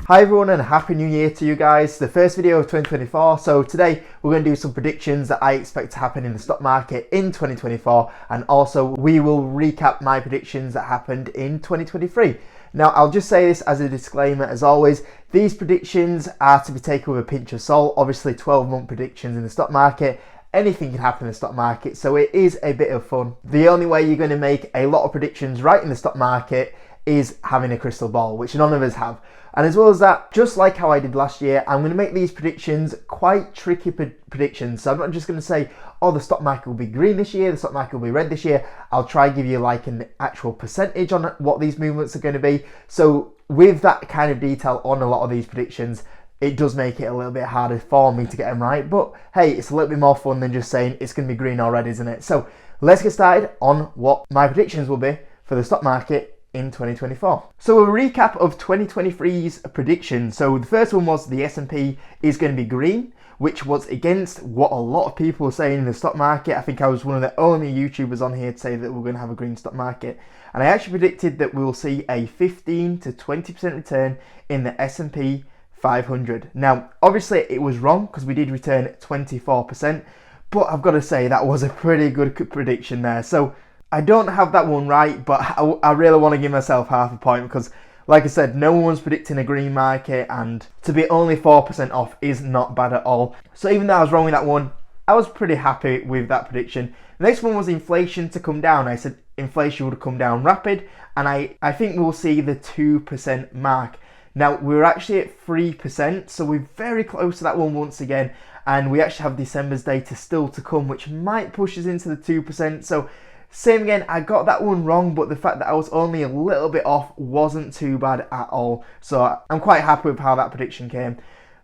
Hi everyone and happy new year to you guys. The first video of 2024. So today we're going to do some predictions that I expect to happen in the stock market in 2024, and also we will recap my predictions that happened in 2023. Now I'll just say this as a disclaimer, as always, these predictions are to be taken with a pinch of salt. Obviously 12-month predictions in the stock market, anything can happen in the stock market, so it is a bit of fun. The only way you're going to make a lot of predictions right in the stock market is having a crystal ball, which none of us have. And as well as that, just like how I did last year, I'm going to make these predictions quite tricky predictions. So I'm not just going to say, oh, the stock market will be green this year, the stock market will be red this year. I'll try and give you like an actual percentage on what these movements are going to be. So with that kind of detail on a lot of these predictions, it does make it a little bit harder for me to get them right. But hey, it's a little bit more fun than just saying it's going to be green or red, isn't it? So let's get started on what my predictions will be for the stock market in 2024. So a recap of 2023's predictions. So the first one was the S&P is going to be green, which was against what a lot of people were saying in the stock market. I think I was one of the only YouTubers on here to say that we're going to have a green stock market. And I actually predicted that we will see a 15 to 20% return in the S&P 500. Now, obviously it was wrong because we did return 24%, but I've got to say that was a pretty good prediction there. So I don't have that one right, but I really want to give myself half a point because, like I said, no one's predicting a green market, and to be only 4% off is not bad at all. So even though I was wrong with that one, I was pretty happy with that prediction. The next one was inflation to come down. I said inflation would come down rapid, and I think we'll see the 2% mark. Now, we're actually at 3%, so we're very close to that one once again, and we actually have December's data still to come, which might push us into the 2%. So same again, I got that one wrong, but the fact that I was only a little bit off wasn't too bad at all. So I'm quite happy with how that prediction came.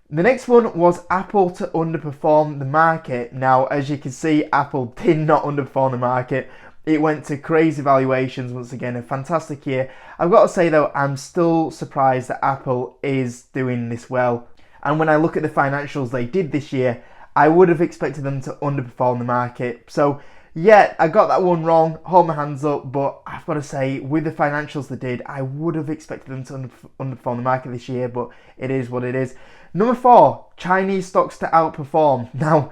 The next one was Apple to underperform the market. Now, as you can see, Apple did not underperform the market. It went to crazy valuations once again, a fantastic year. I've got to say though, I'm still surprised that Apple is doing this well. And when I look at the financials they did this year, I would have expected them to underperform the market. So yeah, I got that one wrong, hold my hands up, but I've got to say, with the financials they did, I would have expected them to underperform the market this year, but it is what it is. Number 4, Chinese stocks to outperform. Now,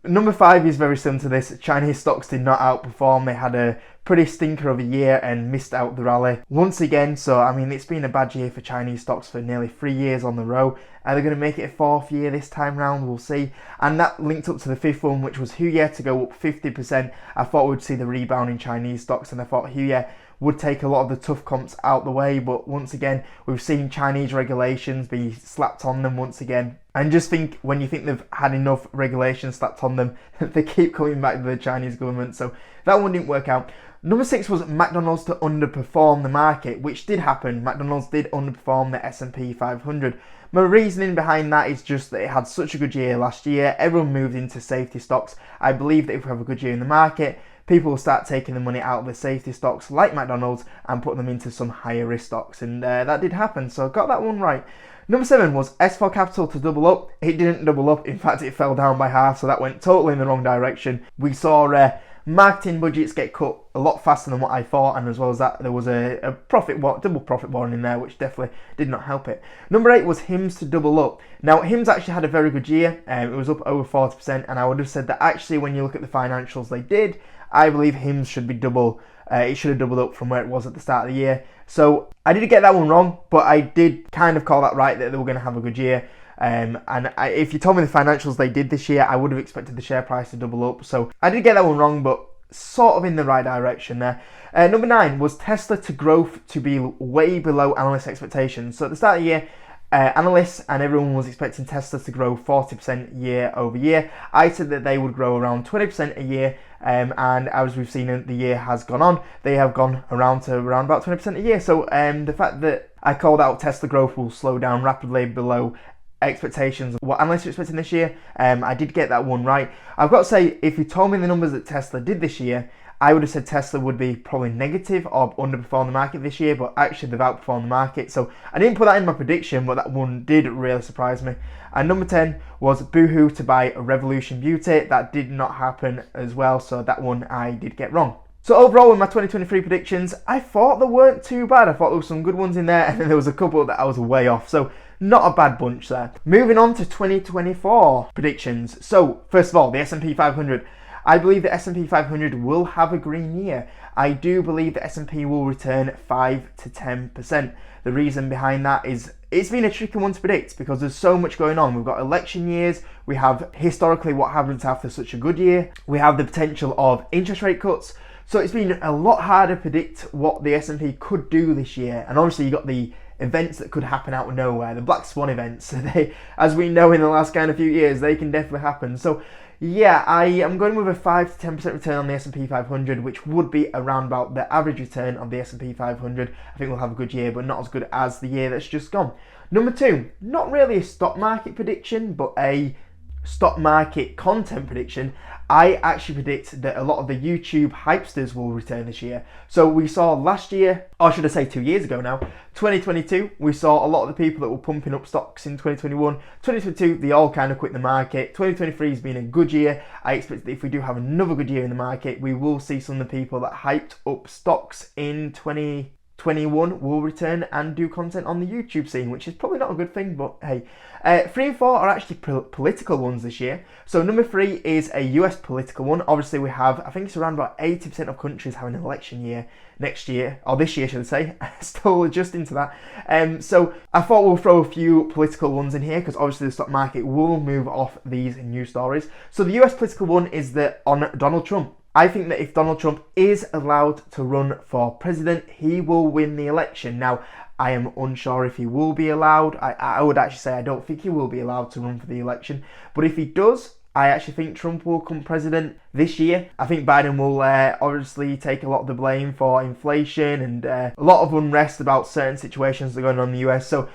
number 5 is very similar to this. Chinese stocks did not outperform. They had a pretty stinker of a year and missed out the rally once again. So, I mean, it's been a bad year for Chinese stocks for nearly 3 years on the row. Are they going to make it a 4th year this time round? We'll see. And that linked up to the 5th one, which was Huye to go up 50%. I thought we'd see the rebound in Chinese stocks, and I thought Huye would take a lot of the tough comps out the way, but once again we've seen Chinese regulations be slapped on them once again. And just think, when you think they've had enough regulations slapped on them, they keep coming back to the Chinese government, so that one didn't work out. Number 6 was McDonald's to underperform the market, which did happen. McDonald's did underperform the S&P 500. My reasoning behind that is just that it had such a good year last year. Everyone moved into safety stocks. I believe that if we have a good year in the market, people will start taking the money out of the safety stocks like McDonald's and put them into some higher risk stocks, and that did happen, so I got that one right. Number 7 was S4 Capital to double up. It didn't double up, in fact it fell down by half, so that went totally in the wrong direction. We saw marketing budgets get cut a lot faster than what I thought, and as well as that there was a double profit warning in there, which definitely did not help it. Number 8 was HIMS to double up. Now HIMS actually had a very good year, it was up over 40%, and I would have said that actually when you look at the financials they did, I believe HIMS should be double. It should have doubled up from where it was at the start of the year. So I did get that one wrong, but I did kind of call that right, that they were going to have a good year. If you told me the financials they did this year, I would have expected the share price to double up. So I did get that one wrong, but sort of in the right direction there. Number 9 was Tesla to growth to be way below analyst expectations. So at the start of the year, analysts and everyone was expecting Tesla to grow 40% year over year. I said that they would grow around 20% a year, and as we've seen the year has gone on, they have gone around about 20% a year. So the fact that I called out Tesla growth will slow down rapidly below expectations, what analysts are expecting this year, I did get that one right. I've got to say, if you told me the numbers that Tesla did this year, I would have said Tesla would be probably negative or underperform the market this year, but actually they've outperformed the market. So I didn't put that in my prediction, but that one did really surprise me. And number 10 was Boohoo to buy Revolution Beauty. That did not happen as well, so that one I did get wrong. So overall, with my 2023 predictions, I thought they weren't too bad. I thought there were some good ones in there, and then there was a couple that I was way off. So not a bad bunch there. Moving on to 2024 predictions. So first of all, the S&P 500. I believe the S&P 500 will have a green year. I do believe the S&P will return 5 to 10%. The reason behind that is it's been a tricky one to predict because there's so much going on. We've got election years, we have historically what happens after such a good year, we have the potential of interest rate cuts. So it's been a lot harder to predict what the S&P could do this year. And obviously you've got the events that could happen out of nowhere, the black swan events. They, as we know in the last kind of few years, they can definitely happen. So yeah, I am going with a 5 to 10% return on the S&P 500, which would be around about the average return of the S&P 500. I think we'll have a good year, but not as good as the year that's just gone. Number 2, not really a stock market prediction, but a stock market content prediction. I actually predict that a lot of the YouTube hypesters will return this year. So we saw last year, or should I say 2 years ago now, 2022, we saw a lot of the people that were pumping up stocks in 2021. 2022, they all kind of quit the market. 2023 has been a good year. I expect that if we do have another good year in the market, we will see some of the people that hyped up stocks in 2021 will return and do content on the YouTube scene, which is probably not a good thing, but hey. 3 and 4 are actually political ones this year. So number 3 is a US political one. Obviously we have, I think it's around about 80% of countries having an election year next year, or this year should I say, still adjusting to that. So I thought we'll throw a few political ones in here because obviously the stock market will move off these news stories. So the US political one is on Donald Trump. I think that if Donald Trump is allowed to run for president, he will win the election. Now, I am unsure if he will be allowed. I would actually say I don't think he will be allowed to run for the election. But if he does, I actually think Trump will come president this year. I think Biden will obviously take a lot of the blame for inflation and a lot of unrest about certain situations that are going on in the US. So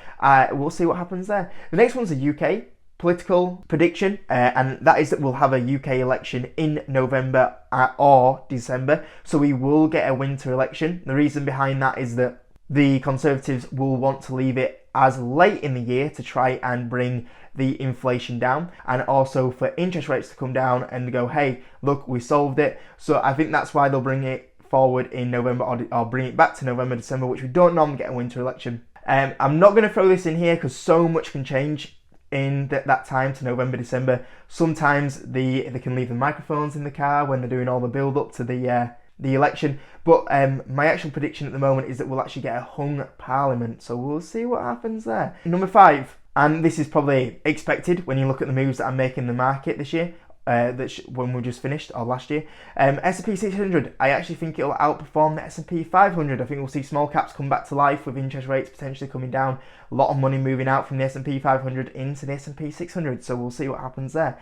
we'll see what happens there. The next one's the UK political prediction, and that is that we'll have a UK election in November or December. So we will get a winter election. The reason behind that is that the Conservatives will want to leave it as late in the year to try and bring the inflation down, and also for interest rates to come down and go, hey, look, we solved it. So I think that's why they'll bring it forward in November or bring it back to November, December, which we don't normally get a winter election. I'm not going to throw this in here because so much can change in that time to November, December. Sometimes they can leave the microphones in the car when they're doing all the build up to the election. But my actual prediction at the moment is that we'll actually get a hung parliament. So we'll see what happens there. Number 5, and this is probably expected when you look at the moves that I'm making in the market this year, when we just finished, or last year. S&P 600, I actually think it'll outperform the S&P 500. I think we'll see small caps come back to life with interest rates potentially coming down. A lot of money moving out from the S&P 500 into the S&P 600. So we'll see what happens there.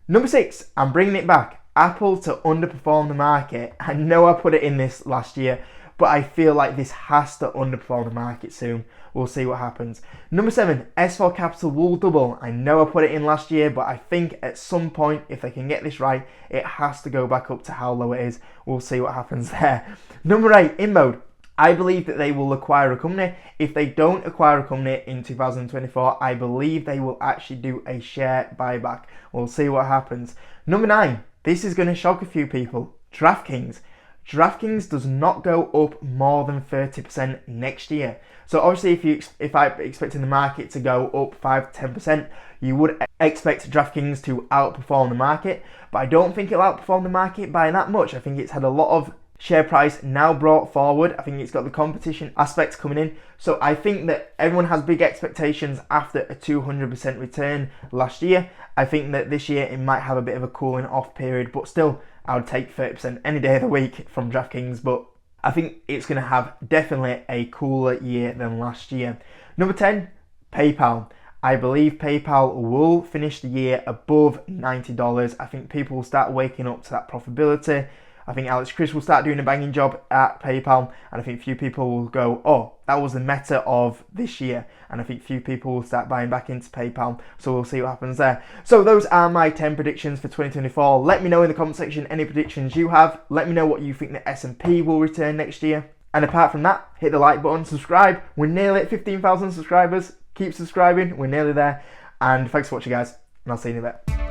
Number 6, I'm bringing it back. Apple to underperform the market. I know I put it in this last year, but I feel like this has to underperform the market soon. We'll see what happens. Number 7, S4 Capital will double. I know I put it in last year, but I think at some point, if they can get this right, it has to go back up to how low it is. We'll see what happens there. Number 8, InMode. I believe that they will acquire a company. If they don't acquire a company in 2024, I believe they will actually do a share buyback. We'll see what happens. Number 9, this is going to shock a few people. DraftKings. DraftKings does not go up more than 30% next year. So obviously if I'm expecting the market to go up 5 to 10%, you would expect DraftKings to outperform the market. But I don't think it'll outperform the market by that much. I think it's had a lot of share price now brought forward. I think it's got the competition aspect coming in. So I think that everyone has big expectations after a 200% return last year. I think that this year it might have a bit of a cooling off period, but still I would take 30% any day of the week from DraftKings. But I think it's going to have definitely a cooler year than last year. Number 10, PayPal. I believe PayPal will finish the year above $90. I think people will start waking up to that profitability. I think Alex Chris will start doing a banging job at PayPal, and I think few people will go, oh, that was the meta of this year, and I think few people will start buying back into PayPal, so we'll see what happens there. So those are my 10 predictions for 2024. Let me know in the comment section any predictions you have. Let me know what you think the S&P will return next year. And apart from that, hit the like button, subscribe. We're nearly at 15,000 subscribers. Keep subscribing, we're nearly there. And thanks for watching, guys, and I'll see you in a bit.